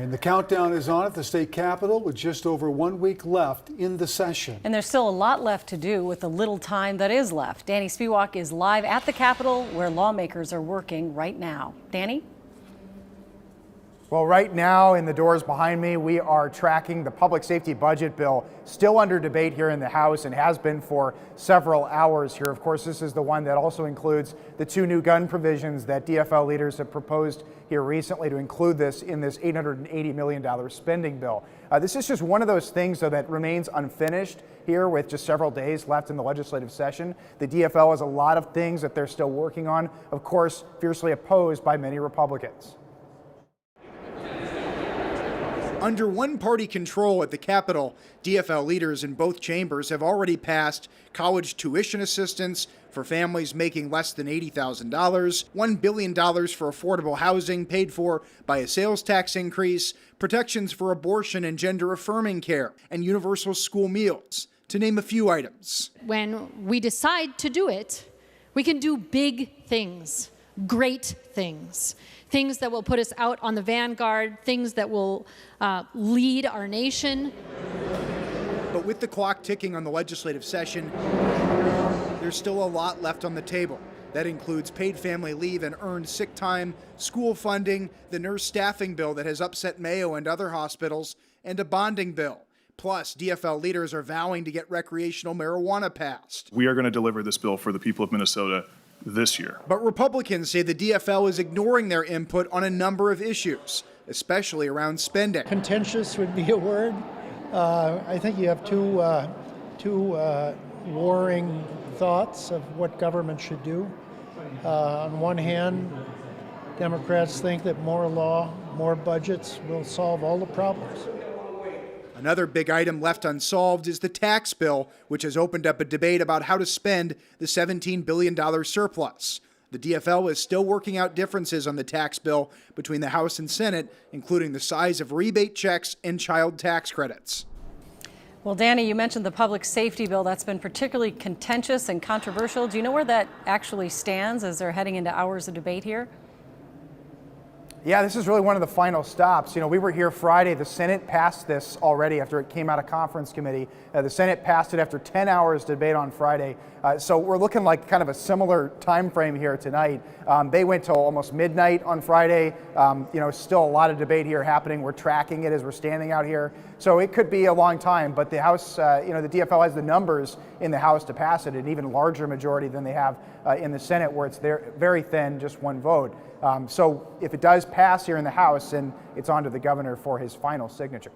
And the countdown is on at the state capitol with just over 1 week left in the session. And there's still a lot left to do with the little time that is left. Danny Spiewak is live at the Capitol where lawmakers are working right now. Danny? Well, right now in the doors behind me, we are tracking the public safety budget bill, still under debate here in the House and has been for several hours here. Of course, this is the one that also includes the 2 new gun provisions that DFL leaders have proposed here recently to include this in this $880 million spending bill. This is just one of those things, though, that remains unfinished here with just several days left in the legislative session. The DFL has a lot of things that they're still working on, of course, fiercely opposed by many Republicans. Under one-party control at the Capitol, DFL leaders in both chambers have already passed college tuition assistance for families making less than $80,000, $1 billion for affordable housing paid for by a sales tax increase, protections for abortion and gender-affirming care, and universal school meals, to name a few items. When we decide to do it, we can do big things, great things. Things that will put us out on the vanguard, things that will lead our nation. But with the clock ticking on the legislative session, there's still a lot left on the table. That includes paid family leave and earned sick time, school funding, the nurse staffing bill that has upset Mayo and other hospitals, and a bonding bill. Plus, DFL leaders are vowing to get recreational marijuana passed. We are going to deliver this bill for the people of Minnesota this year. But Republicans say the DFL is ignoring their input on a number of issues, especially around spending. Contentious would be a word. I think you have two warring thoughts of what government should do. On one hand, Democrats think that more law, more budgets will solve all the problems. Another big item left unsolved is the tax bill, which has opened up a debate about how to spend the $17 billion surplus. The DFL is still working out differences on the tax bill between the House and Senate, including the size of rebate checks and child tax credits. Well, Danny, you mentioned the public safety bill. That's been particularly contentious and controversial. Do you know where that actually stands as they're heading into hours of debate here? Yeah, this is really one of the final stops. You know, we were here Friday. The Senate passed this already after it came out of conference committee. The Senate passed it after 10 hours debate on Friday. So we're looking like kind of a similar time frame here tonight. They went till almost midnight on Friday. Still a lot of debate here happening. We're tracking it as we're standing out here. So it could be a long time, but the House, the DFL has the numbers in the House to pass it, an even larger majority than they have in the Senate, where it's very thin, just one vote. So if it does pass here in the House, then it's on to the governor for his final signature.